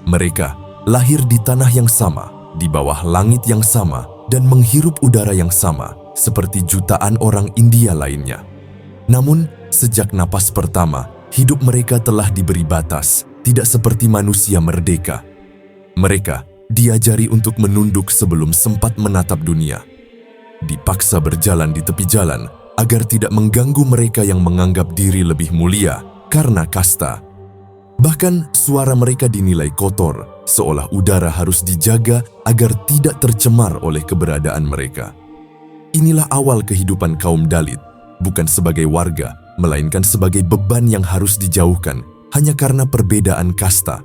Mereka lahir di tanah yang sama, di bawah langit yang sama, dan menghirup udara yang sama, seperti jutaan orang India lainnya. Namun, sejak napas pertama, hidup mereka telah diberi batas, tidak seperti manusia merdeka. Mereka diajari untuk menunduk sebelum sempat menatap dunia. Dipaksa berjalan di tepi jalan agar tidak mengganggu mereka yang menganggap diri lebih mulia karena kasta. Bahkan suara mereka dinilai kotor, seolah udara harus dijaga agar tidak tercemar oleh keberadaan mereka. Inilah awal kehidupan kaum Dalit, bukan sebagai warga, melainkan sebagai beban yang harus dijauhkan hanya karena perbedaan kasta.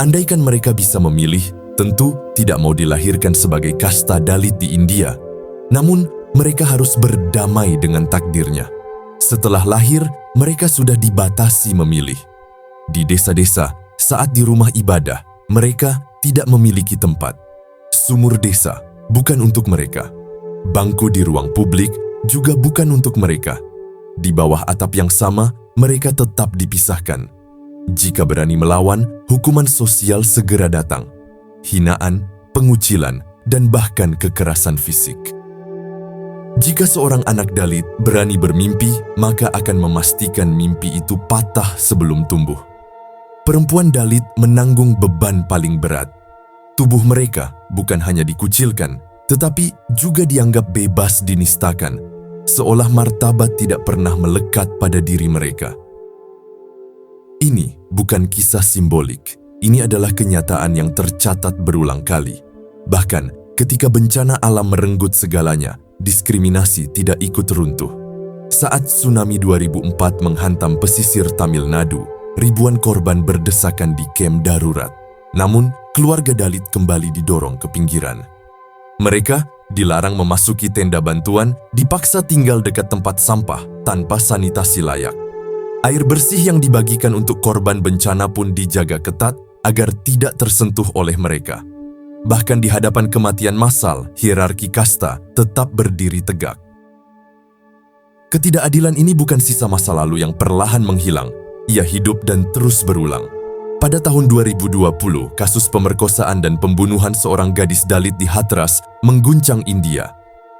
Andaikan mereka bisa memilih, tentu tidak mau dilahirkan sebagai kasta Dalit di India. Namun, mereka harus berdamai dengan takdirnya. Setelah lahir, mereka sudah dibatasi memilih. Di desa-desa, saat di rumah ibadah, mereka tidak memiliki tempat. Sumur desa bukan untuk mereka. Bangku di ruang publik juga bukan untuk mereka. Di bawah atap yang sama, mereka tetap dipisahkan. Jika berani melawan, hukuman sosial segera datang. Hinaan, pengucilan, dan bahkan kekerasan fisik. Jika seorang anak Dalit berani bermimpi, maka akan memastikan mimpi itu patah sebelum tumbuh. Perempuan Dalit menanggung beban paling berat. Tubuh mereka bukan hanya dikucilkan, tetapi juga dianggap bebas dinistakan, seolah martabat tidak pernah melekat pada diri mereka. Ini bukan kisah simbolik, ini adalah kenyataan yang tercatat berulang kali. Bahkan ketika bencana alam merenggut segalanya, diskriminasi tidak ikut runtuh. Saat tsunami 2004 menghantam pesisir Tamil Nadu, ribuan korban berdesakan di kem darurat. Namun, keluarga Dalit kembali didorong ke pinggiran. Mereka dilarang memasuki tenda bantuan, dipaksa tinggal dekat tempat sampah tanpa sanitasi layak. Air bersih yang dibagikan untuk korban bencana pun dijaga ketat agar tidak tersentuh oleh mereka. Bahkan di hadapan kematian massal, hierarki kasta tetap berdiri tegak. Ketidakadilan ini bukan sisa masa lalu yang perlahan menghilang. Ia hidup dan terus berulang. Pada tahun 2020, kasus pemerkosaan dan pembunuhan seorang gadis Dalit di Hathras mengguncang India.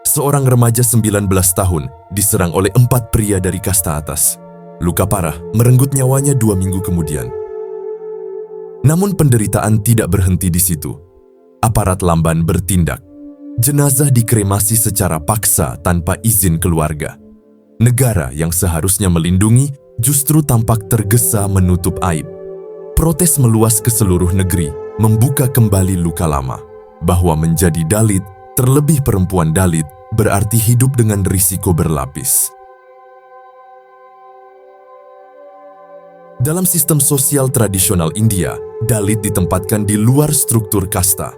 Seorang remaja 19 tahun diserang oleh 4 pria dari kasta atas. Luka parah merenggut nyawanya 2 minggu kemudian. Namun penderitaan tidak berhenti di situ. Aparat Lamban bertindak. Jenazah dikremasi secara paksa tanpa izin keluarga. Negara yang seharusnya melindungi justru tampak tergesa menutup aib. Protes meluas ke seluruh negeri, membuka kembali luka lama. Bahwa menjadi Dalit, terlebih perempuan Dalit, berarti hidup dengan risiko berlapis. Dalam sistem sosial tradisional India, Dalit ditempatkan di luar struktur kasta.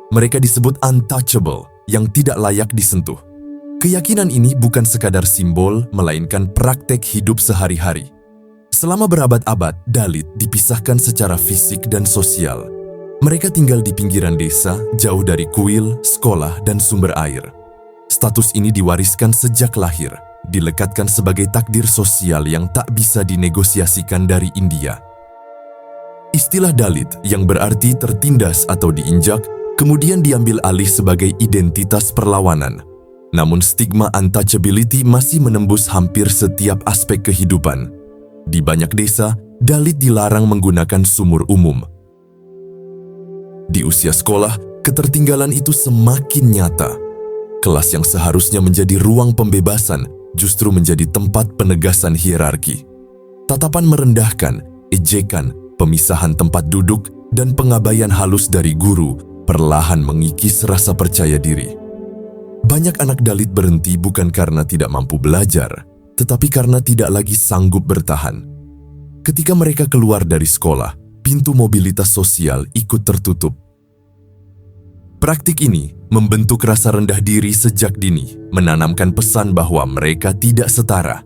Mereka disebut untouchable, yang tidak layak disentuh. Keyakinan ini bukan sekadar simbol, melainkan praktek hidup sehari-hari. Selama berabad-abad, Dalit dipisahkan secara fisik dan sosial. Mereka tinggal di pinggiran desa, jauh dari kuil, sekolah, dan sumber air. Status ini diwariskan sejak lahir, dilekatkan sebagai takdir sosial yang tak bisa dinegosiasikan dari India. Istilah Dalit yang berarti tertindas atau diinjak, kemudian diambil alih sebagai identitas perlawanan. Namun stigma untouchability masih menembus hampir setiap aspek kehidupan. Di banyak desa, Dalit dilarang menggunakan sumur umum. Di usia sekolah, ketertinggalan itu semakin nyata. Kelas yang seharusnya menjadi ruang pembebasan justru menjadi tempat penegasan hierarki. Tatapan merendahkan, ejekan, pemisahan tempat duduk, dan pengabaian halus dari guru perlahan mengikis rasa percaya diri. Banyak anak Dalit berhenti bukan karena tidak mampu belajar, tetapi karena tidak lagi sanggup bertahan. Ketika mereka keluar dari sekolah, pintu mobilitas sosial ikut tertutup. Praktik ini membentuk rasa rendah diri sejak dini, menanamkan pesan bahwa mereka tidak setara.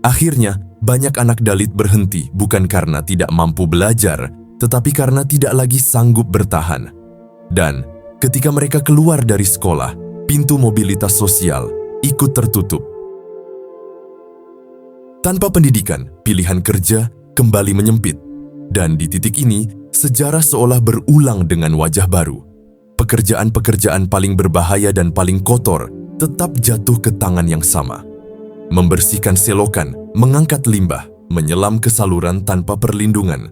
Akhirnya, banyak anak Dalit berhenti bukan karena tidak mampu belajar, tetapi karena tidak lagi sanggup bertahan. Dan ketika mereka keluar dari sekolah, pintu mobilitas sosial ikut tertutup. Tanpa pendidikan, pilihan kerja kembali menyempit. Dan di titik ini, sejarah seolah berulang dengan wajah baru. Pekerjaan-pekerjaan paling berbahaya dan paling kotor tetap jatuh ke tangan yang sama. Membersihkan selokan, mengangkat limbah, menyelam ke saluran tanpa perlindungan,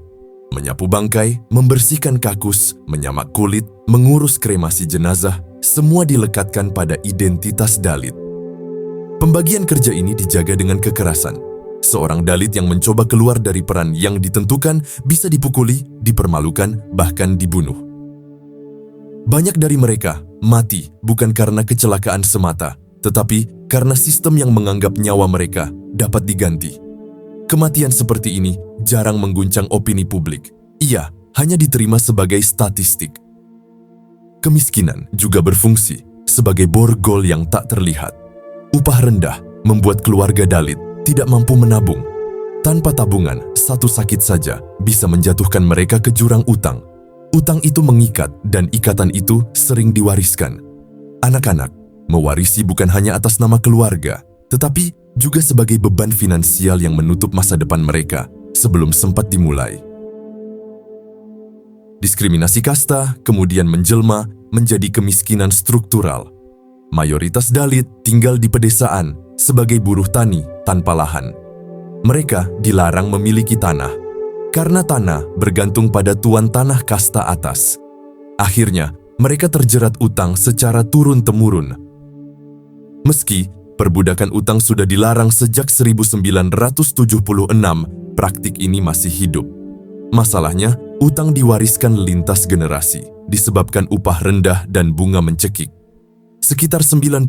menyapu bangkai, membersihkan kakus, menyamak kulit, mengurus kremasi jenazah, semua dilekatkan pada identitas Dalit. Pembagian kerja ini dijaga dengan kekerasan. Seorang Dalit yang mencoba keluar dari peran yang ditentukan bisa dipukuli, dipermalukan, bahkan dibunuh. Banyak dari mereka mati bukan karena kecelakaan semata, tetapi karena sistem yang menganggap nyawa mereka dapat diganti. Kematian seperti ini jarang mengguncang opini publik. Ia hanya diterima sebagai statistik. Kemiskinan juga berfungsi sebagai borgol yang tak terlihat. Upah rendah membuat keluarga Dalit tidak mampu menabung. Tanpa tabungan, satu sakit saja bisa menjatuhkan mereka ke jurang utang. Utang itu mengikat dan ikatan itu sering diwariskan. Anak-anak mewarisi bukan hanya atas nama keluarga, tetapi juga sebagai beban finansial yang menutup masa depan mereka sebelum sempat dimulai. Diskriminasi kasta kemudian menjelma menjadi kemiskinan struktural. Mayoritas Dalit tinggal di pedesaan sebagai buruh tani tanpa lahan. Mereka dilarang memiliki tanah, karena tanah bergantung pada tuan tanah kasta atas. Akhirnya, mereka terjerat utang secara turun-temurun. Meski perbudakan utang sudah dilarang sejak 1976, praktik ini masih hidup. Masalahnya, utang diwariskan lintas generasi, disebabkan upah rendah dan bunga mencekik. Sekitar 90%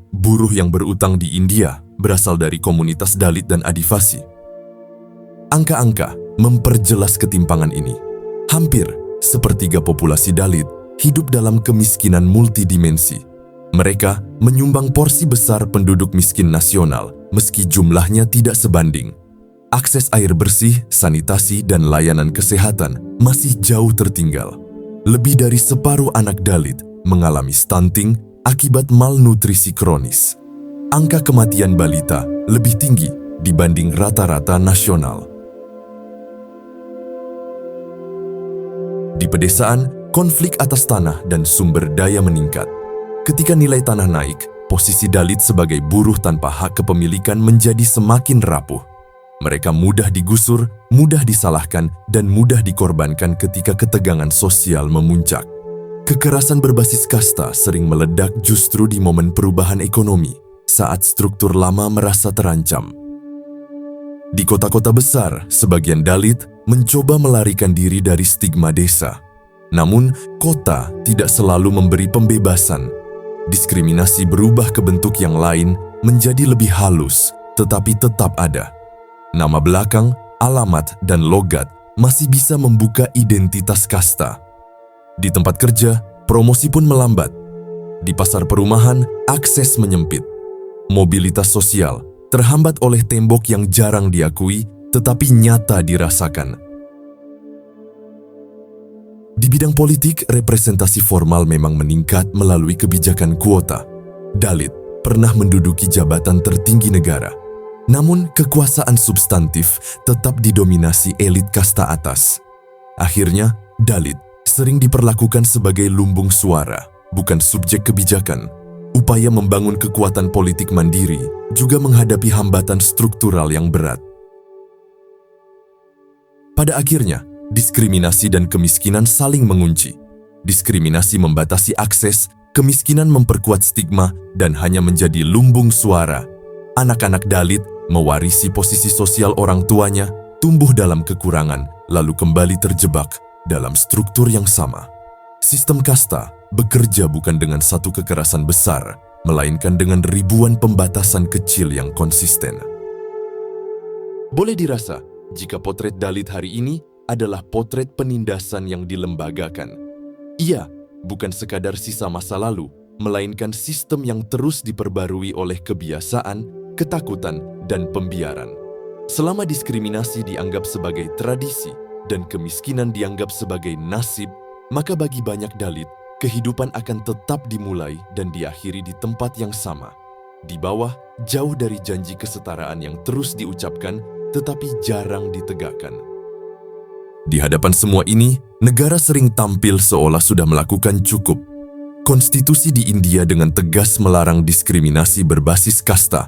buruh yang berutang di India berasal dari komunitas Dalit dan Adivasi. Angka-angka memperjelas ketimpangan ini. Hampir sepertiga populasi Dalit hidup dalam kemiskinan multidimensi. Mereka menyumbang porsi besar penduduk miskin nasional meski jumlahnya tidak sebanding. Akses air bersih, sanitasi, dan layanan kesehatan masih jauh tertinggal. Lebih dari separuh anak Dalit mengalami stunting akibat malnutrisi kronis. Angka kematian balita lebih tinggi dibanding rata-rata nasional. Di pedesaan, konflik atas tanah dan sumber daya meningkat. Ketika nilai tanah naik, posisi Dalit sebagai buruh tanpa hak kepemilikan menjadi semakin rapuh. Mereka mudah digusur, mudah disalahkan, dan mudah dikorbankan ketika ketegangan sosial memuncak. Kekerasan berbasis kasta sering meledak justru di momen perubahan ekonomi, saat struktur lama merasa terancam. Di kota-kota besar, sebagian Dalit mencoba melarikan diri dari stigma desa. Namun, kota tidak selalu memberi pembebasan. Diskriminasi berubah ke bentuk yang lain menjadi lebih halus, tetapi tetap ada. Nama belakang, alamat, dan logat masih bisa membuka identitas kasta. Di tempat kerja, promosi pun melambat. Di pasar perumahan, akses menyempit. Mobilitas sosial terhambat oleh tembok yang jarang diakui, tetapi nyata dirasakan. Di bidang politik, representasi formal memang meningkat melalui kebijakan kuota. Dalit pernah menduduki jabatan tertinggi negara. Namun, kekuasaan substantif tetap didominasi elit kasta atas. Akhirnya, Dalit sering diperlakukan sebagai lumbung suara, bukan subjek kebijakan. Upaya membangun kekuatan politik mandiri juga menghadapi hambatan struktural yang berat. Pada akhirnya, diskriminasi dan kemiskinan saling mengunci. Diskriminasi membatasi akses, kemiskinan memperkuat stigma, dan hanya menjadi lumbung suara. Anak-anak Dalit mewarisi posisi sosial orang tuanya, tumbuh dalam kekurangan, lalu kembali terjebak dalam struktur yang sama. Sistem kasta bekerja bukan dengan satu kekerasan besar, melainkan dengan ribuan pembatasan kecil yang konsisten. Boleh dirasa, jika potret Dalit hari ini adalah potret penindasan yang dilembagakan. Ia bukan sekadar sisa masa lalu, melainkan sistem yang terus diperbarui oleh kebiasaan, ketakutan, dan pembiaran. Selama diskriminasi dianggap sebagai tradisi dan kemiskinan dianggap sebagai nasib, maka bagi banyak Dalit, kehidupan akan tetap dimulai dan diakhiri di tempat yang sama. Di bawah, jauh dari janji kesetaraan yang terus diucapkan tetapi jarang ditegakkan. Di hadapan semua ini, negara sering tampil seolah sudah melakukan cukup. Konstitusi di India dengan tegas melarang diskriminasi berbasis kasta.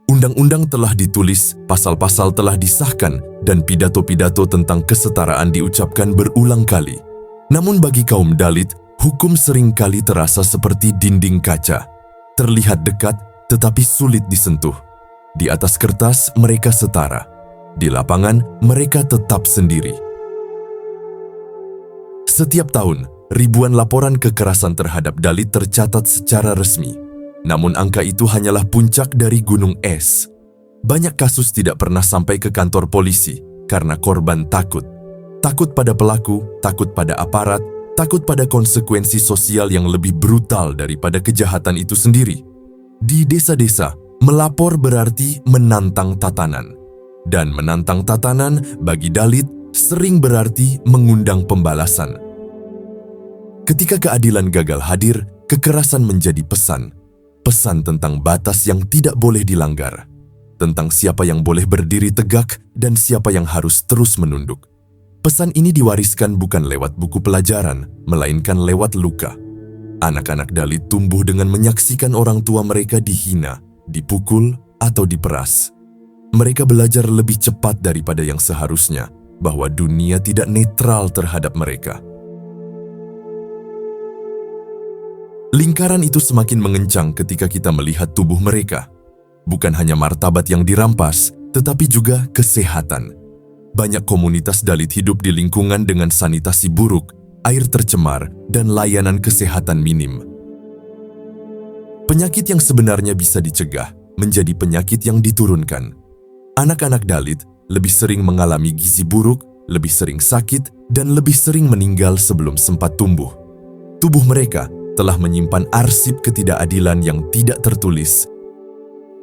Undang-undang telah ditulis, pasal-pasal telah disahkan, dan pidato-pidato tentang kesetaraan diucapkan berulang kali. Namun bagi kaum Dalit, hukum seringkali terasa seperti dinding kaca. Terlihat dekat, tetapi sulit disentuh. Di atas kertas, mereka setara. Di lapangan, mereka tetap sendiri. Setiap tahun, ribuan laporan kekerasan terhadap Dalit tercatat secara resmi. Namun angka itu hanyalah puncak dari gunung es. Banyak kasus tidak pernah sampai ke kantor polisi karena korban takut. Takut pada pelaku, takut pada aparat, takut pada konsekuensi sosial yang lebih brutal daripada kejahatan itu sendiri. Di desa-desa, melapor berarti menantang tatanan. Dan menantang tatanan bagi Dalit sering berarti mengundang pembalasan. Ketika keadilan gagal hadir, kekerasan menjadi pesan. Pesan tentang batas yang tidak boleh dilanggar, tentang siapa yang boleh berdiri tegak dan siapa yang harus terus menunduk. Pesan ini diwariskan bukan lewat buku pelajaran, melainkan lewat luka. Anak-anak Dalit tumbuh dengan menyaksikan orang tua mereka dihina, dipukul, atau diperas. Mereka belajar lebih cepat daripada yang seharusnya, bahwa dunia tidak netral terhadap mereka. Lingkaran itu semakin mengencang ketika kita melihat tubuh mereka. Bukan hanya martabat yang dirampas, tetapi juga kesehatan. Banyak komunitas Dalit hidup di lingkungan dengan sanitasi buruk, air tercemar, dan layanan kesehatan minim. Penyakit yang sebenarnya bisa dicegah menjadi penyakit yang diturunkan. Anak-anak Dalit lebih sering mengalami gizi buruk, lebih sering sakit, dan lebih sering meninggal sebelum sempat tumbuh. Tubuh mereka telah menyimpan arsip ketidakadilan yang tidak tertulis.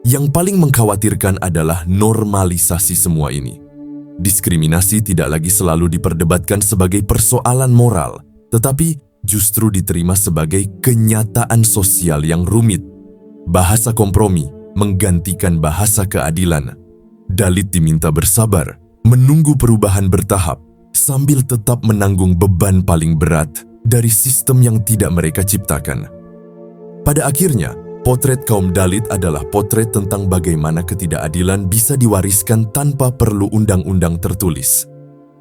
Yang paling mengkhawatirkan adalah normalisasi semua ini. Diskriminasi tidak lagi selalu diperdebatkan sebagai persoalan moral, tetapi justru diterima sebagai kenyataan sosial yang rumit. Bahasa kompromi menggantikan bahasa keadilan. Dalit diminta bersabar, menunggu perubahan bertahap, sambil tetap menanggung beban paling berat dari sistem yang tidak mereka ciptakan. Pada akhirnya, potret kaum Dalit adalah potret tentang bagaimana ketidakadilan bisa diwariskan tanpa perlu undang-undang tertulis.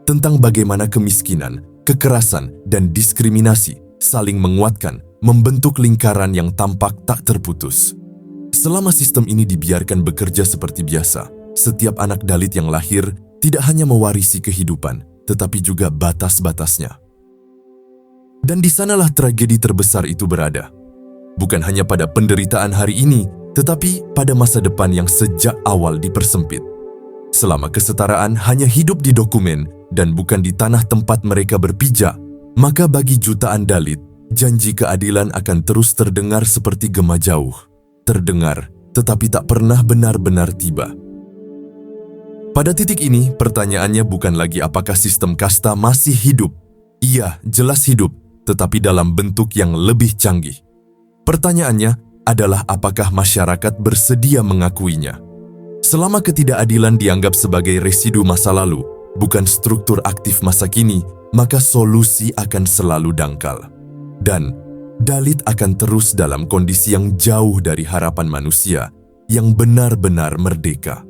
Tentang bagaimana kemiskinan, kekerasan, dan diskriminasi saling menguatkan, membentuk lingkaran yang tampak tak terputus. Selama sistem ini dibiarkan bekerja seperti biasa, setiap anak Dalit yang lahir tidak hanya mewarisi kehidupan, tetapi juga batas-batasnya. Dan di sanalah tragedi terbesar itu berada. Bukan hanya pada penderitaan hari ini, tetapi pada masa depan yang sejak awal dipersempit. Selama kesetaraan hanya hidup di dokumen dan bukan di tanah tempat mereka berpijak, maka bagi jutaan Dalit, janji keadilan akan terus terdengar seperti gema jauh. Terdengar, tetapi tak pernah benar-benar tiba. Pada titik ini, pertanyaannya bukan lagi apakah sistem kasta masih hidup. Iya, jelas hidup, tetapi dalam bentuk yang lebih canggih. Pertanyaannya adalah apakah masyarakat bersedia mengakuinya. Selama ketidakadilan dianggap sebagai residu masa lalu, bukan struktur aktif masa kini, maka solusi akan selalu dangkal. Dan Dalit akan terus dalam kondisi yang jauh dari harapan manusia yang benar-benar merdeka.